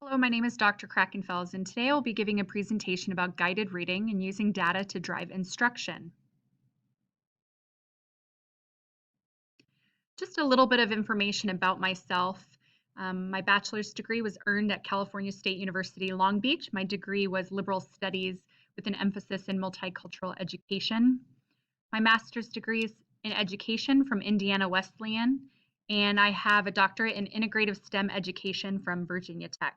Hello, my name is Dr. Krakenfels, and today I'll be giving a presentation about guided reading and using data to drive instruction. Just a little bit of information about myself. My bachelor's degree was earned at California State University, Long Beach. My degree was liberal studies with an emphasis in multicultural education. My master's degree is in education from Indiana Wesleyan, and I have a doctorate in integrative STEM education from Virginia Tech.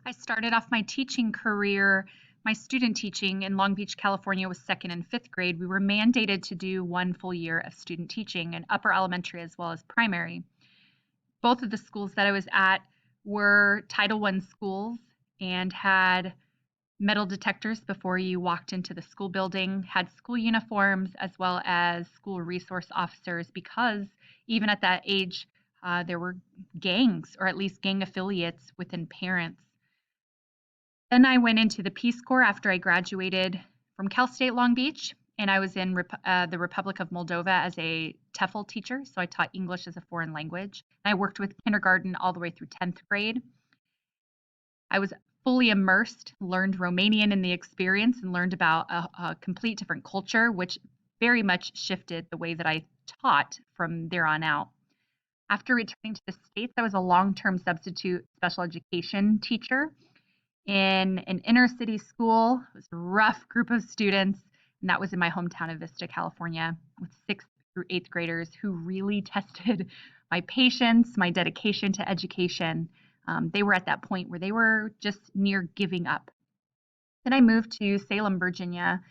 I started off my teaching career, my student teaching in Long Beach, California was second and fifth grade. We were mandated to do one full year of student teaching in upper elementary as well as primary. Both of the schools that I was at were Title I schools and had metal detectors before you walked into the school building, had school uniforms as well as school resource officers because even at that age, there were gangs or at least gang affiliates within parents. Then I went into the Peace Corps after I graduated from Cal State Long Beach, and I was in the Republic of Moldova as a TEFL teacher, so I taught English as a foreign language. And I worked with kindergarten all the way through 10th grade. I was fully immersed, learned Romanian in the experience, and learned about a complete different culture, which very much shifted the way that I taught from there on out. After returning to the States, I was a long-term substitute special education teacher in an inner city school. It was a rough group of students, and that was in my hometown of Vista, California, with 6th through 8th graders who really tested my patience, my dedication to education. They were at that point where they were just near giving up. Then I moved to Salem, Virginia,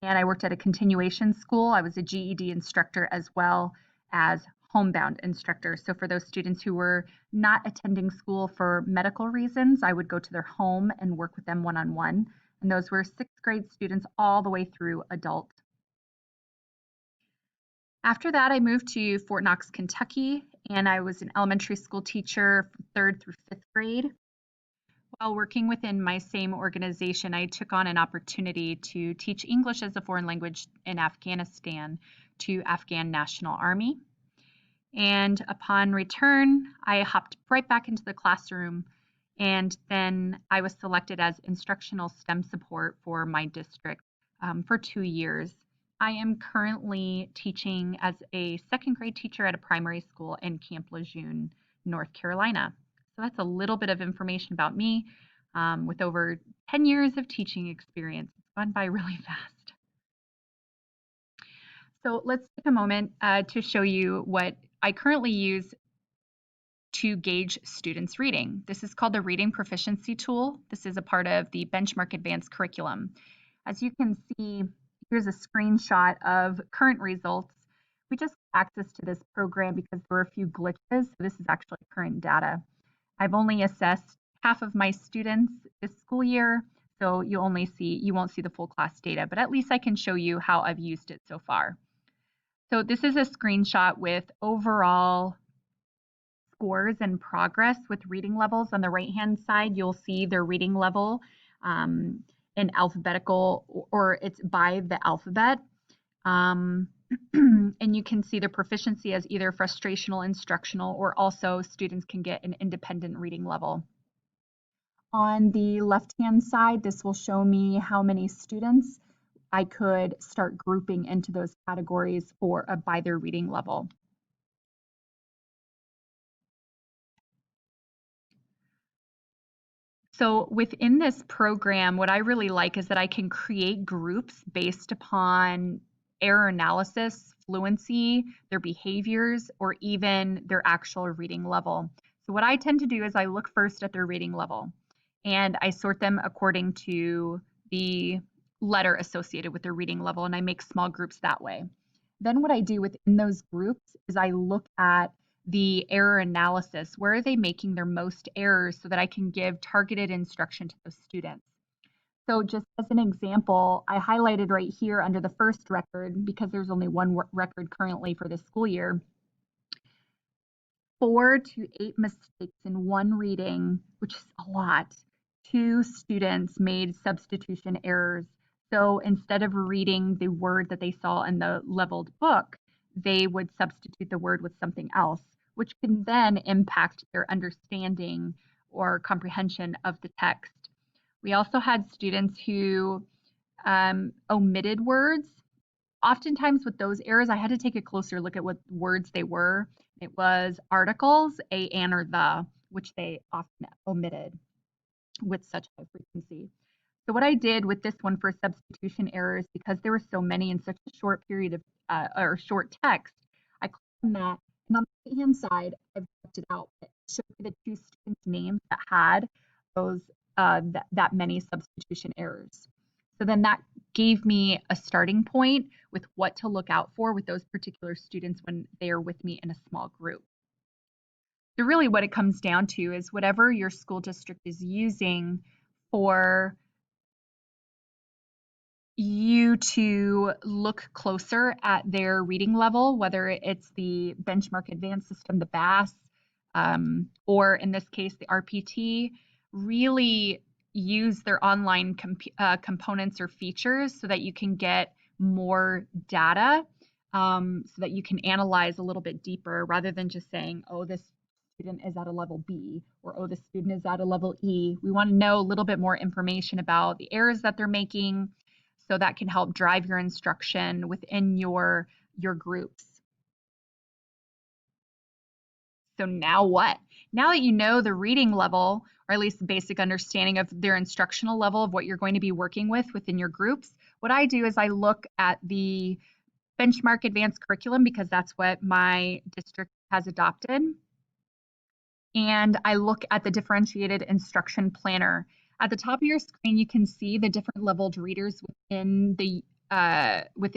and I worked at a continuation school. I was a GED instructor as well as homebound instructor. So for those students who were not attending school for medical reasons, I would go to their home and work with them one-on-one. And those were 6th grade students all the way through adult. After that, I moved to Fort Knox, Kentucky, and I was an elementary school teacher from 3rd through 5th grade. While working within my same organization, I took on an opportunity to teach English as a foreign language in Afghanistan to Afghan National Army. And upon return, I hopped right back into the classroom, and then I was selected as instructional STEM support for my district for 2 years. I am currently teaching as a 2nd grade teacher at a primary school in Camp Lejeune, North Carolina. So that's a little bit of information about me with over 10 years of teaching experience. It's gone by really fast. So let's take a moment to show you what I currently use to gauge students' reading. This is called the Reading Proficiency Tool. This is a part of the Benchmark Advanced curriculum. As you can see, here's a screenshot of current results. We just have access to this program because there were a few glitches. So this is actually current data. I've only assessed half of my students this school year, so you won't see the full class data, but at least I can show you how I've used it so far. So this is a screenshot with overall scores and progress with reading levels. On the right-hand side, you'll see their reading level in alphabetical, or it's by the alphabet. And you can see the proficiency as either frustrational, instructional, or also students can get an independent reading level. On the left-hand side, this will show me how many students I could start grouping into those categories for by their reading level. So within this program, what I really like is that I can create groups based upon error analysis, fluency, their behaviors, or even their actual reading level. So what I tend to do is I look first at their reading level and I sort them according to the letter associated with their reading level, and I make small groups that way. Then what I do within those groups is I look at the error analysis. Where are they making their most errors so that I can give targeted instruction to those students? So just as an example, I highlighted right here under the first record, because there's only one record currently for this school year, 4 to 8 mistakes in one reading, which is a lot. 2 students made substitution errors. So instead of reading the word that they saw in the leveled book, they would substitute the word with something else, which can then impact their understanding or comprehension of the text. We also had students who omitted words. Oftentimes with those errors, I had to take a closer look at what words they were. It was articles, a, an, or the, which they often omitted with such high frequency. So what I did with this one for substitution errors, because there were so many in such a short period of or short text, I clicked on that, and on the right-hand side, I've checked it out. It showed me the two students' names that had those that many substitution errors. So then that gave me a starting point with what to look out for with those particular students when they are with me in a small group. So really what it comes down to is whatever your school district is using for you to look closer at their reading level, whether it's the Benchmark Advanced System, the BAS, or in this case, the RPT, really use their online components or features so that you can get more data, so that you can analyze a little bit deeper rather than just saying, oh, this student is at a level B, or oh, this student is at a level E. We want to know a little bit more information about the errors that they're making, so that can help drive your instruction within your groups. So now what? Now that you know the reading level, or at least the basic understanding of their instructional level of what you're going to be working with within your groups, what I do is I look at the Benchmark Advanced Curriculum, because that's what my district has adopted. And I look at the Differentiated Instruction Planner. At the top of your screen, you can see the different leveled readers within the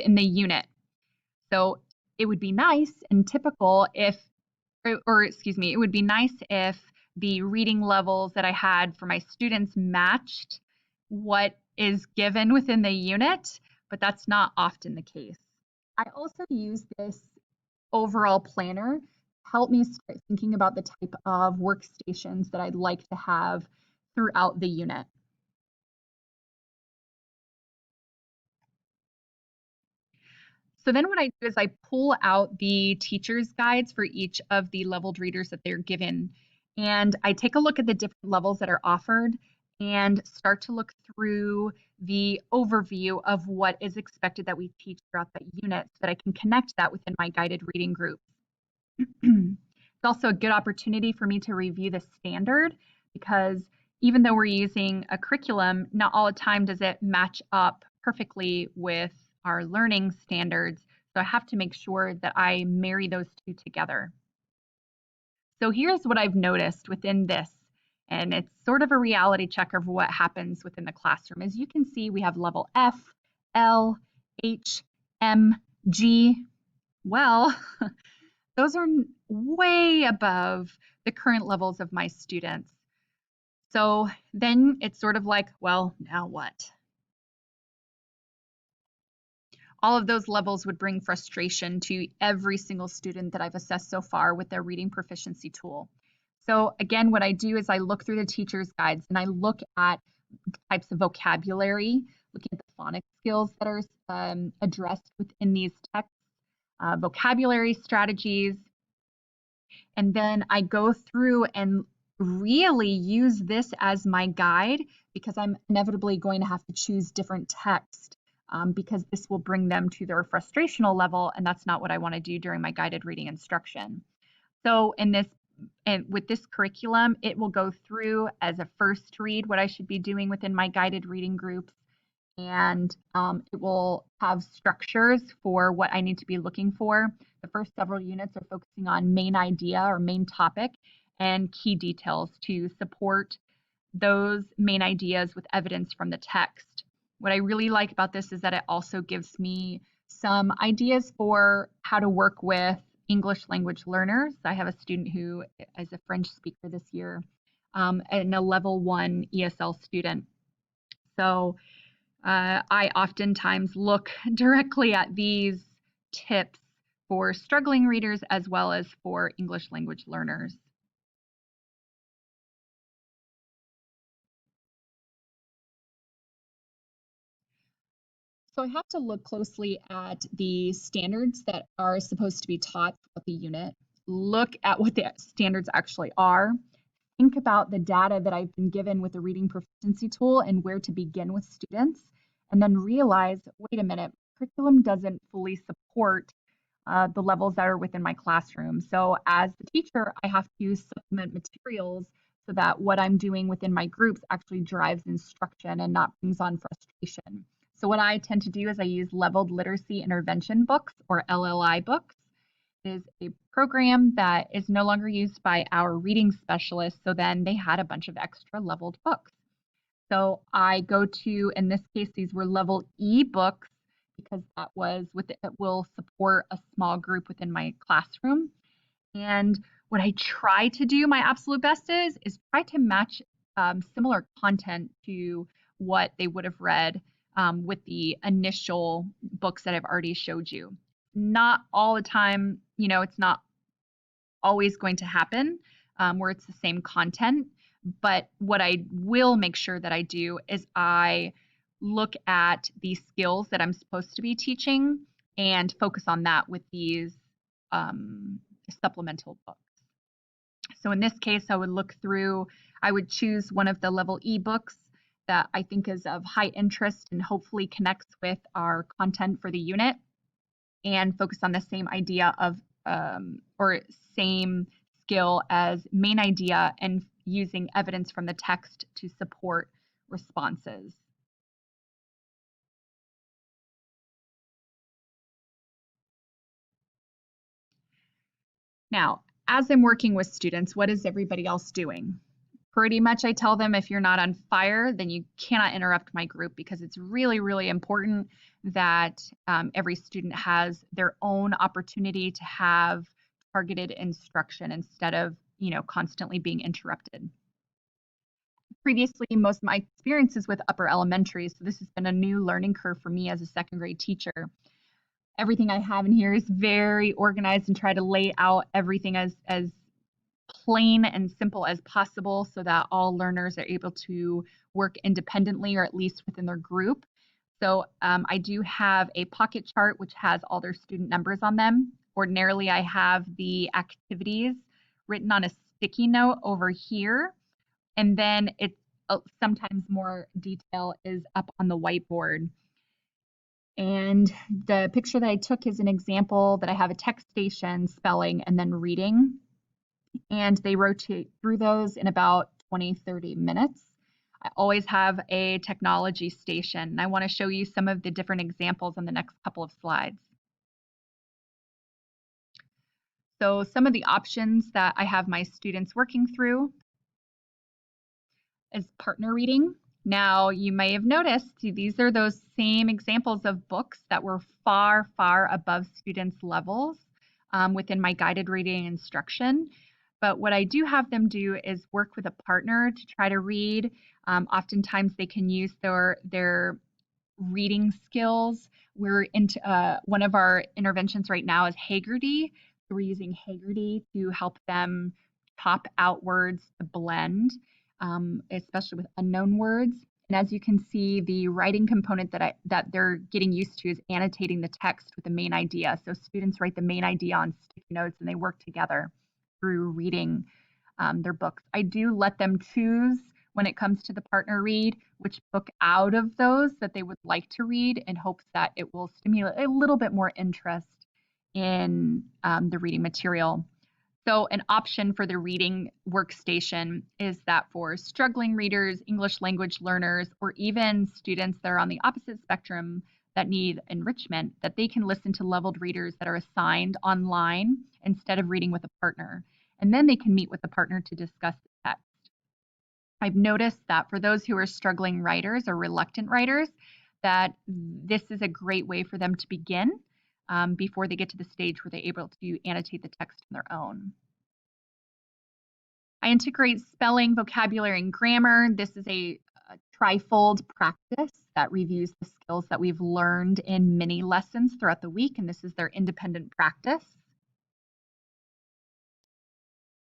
unit. So it would be nice and typical if, or excuse me, it would be nice if the reading levels that I had for my students matched what is given within the unit, but that's not often the case. I also use this overall planner help me start thinking about the type of workstations that I'd like to have throughout the unit. So then what I do is I pull out the teacher's guides for each of the leveled readers that they're given, and I take a look at the different levels that are offered and start to look through the overview of what is expected that we teach throughout that unit so that I can connect that within my guided reading group. It's also a good opportunity for me to review the standard, because even though we're using a curriculum, not all the time does it match up perfectly with our learning standards. So I have to make sure that I marry those two together. So here's what I've noticed within this, and it's sort of a reality check of what happens within the classroom. As you can see, we have level F, L, H, M, G. Well, those are way above the current levels of my students. So then it's sort of like, well, now what? All of those levels would bring frustration to every single student that I've assessed so far with their reading proficiency tool. So again, what I do is I look through the teacher's guides and I look at types of vocabulary, looking at the phonics skills that are addressed within these texts, vocabulary strategies, and then I go through and really use this as my guide, because I'm inevitably going to have to choose different text, because this will bring them to their frustrational level, and that's not what I want to do during my guided reading instruction. So with this curriculum, it will go through as a first read what I should be doing within my guided reading groups, and it will have structures for what I need to be looking for. The first several units are focusing on main idea or main topic and key details to support those main ideas with evidence from the text. What I really like about this is that it also gives me some ideas for how to work with English language learners. I have a student who is a French speaker this year, and a level 1 ESL student. So I oftentimes look directly at these tips for struggling readers as well as for English language learners. So I have to look closely at the standards that are supposed to be taught throughout the unit, look at what the standards actually are, think about the data that I've been given with the reading proficiency tool and where to begin with students, and then realize, wait a minute, curriculum doesn't fully support the levels that are within my classroom. So as the teacher, I have to supplement materials so that what I'm doing within my groups actually drives instruction and not brings on frustration. So what I tend to do is I use leveled literacy intervention books, or LLI books. It is a program that is no longer used by our reading specialists, so then they had a bunch of extra leveled books. So I go to, in this case, these were level E books because that was with it will support a small group within my classroom. And what I try to do, my absolute best is try to match similar content to what they would have read with the initial books that I've already showed you. Not all the time, it's not always going to happen where it's the same content. But what I will make sure that I do is I look at the skills that I'm supposed to be teaching and focus on that with these supplemental books. So in this case, I would choose one of the level E books that I think is of high interest and hopefully connects with our content for the unit, and focus on the same idea of or same skill as main idea and using evidence from the text to support responses. Now, as I'm working with students, what is everybody else doing? Pretty much I tell them, if you're not on fire, then you cannot interrupt my group, because it's really, really important that every student has their own opportunity to have targeted instruction instead of, constantly being interrupted. Previously, most of my experiences with upper elementary, so this has been a new learning curve for me as a second grade teacher. Everything I have in here is very organized and try to lay out everything as plain and simple as possible so that all learners are able to work independently, or at least within their group. So I do have a pocket chart which has all their student numbers on them. Ordinarily, I have the activities written on a sticky note over here, and then it's sometimes more detail is up on the whiteboard. And the picture that I took is an example that I have a text station, spelling, and then reading. And they rotate through those in about 20-30 minutes. I always have a technology station, and I want to show you some of the different examples on the next couple of slides. So some of the options that I have my students working through is partner reading. Now, you may have noticed these are those same examples of books that were far, far above students' levels within my guided reading instruction. But what I do have them do is work with a partner to try to read. Oftentimes they can use their reading skills. We're into one of our interventions right now is Haggerty. So we're using Haggerty to help them pop out words to blend, especially with unknown words. And as you can see, the writing component that they're getting used to is annotating the text with the main idea. So students write the main idea on sticky notes and they work together through reading their books. I do let them choose, when it comes to the partner read, which book out of those that they would like to read, in hopes that it will stimulate a little bit more interest in the reading material. So an option for the reading workstation is that for struggling readers, English language learners, or even students that are on the opposite spectrum that need enrichment, that they can listen to leveled readers that are assigned online instead of reading with a partner. And then they can meet with the partner to discuss the text. I've noticed that for those who are struggling writers or reluctant writers, that this is a great way for them to begin before they get to the stage where they're able to annotate the text on their own. I integrate spelling, vocabulary, and grammar. This is a trifold practice that reviews the skills that we've learned in mini lessons throughout the week, and this is their independent practice.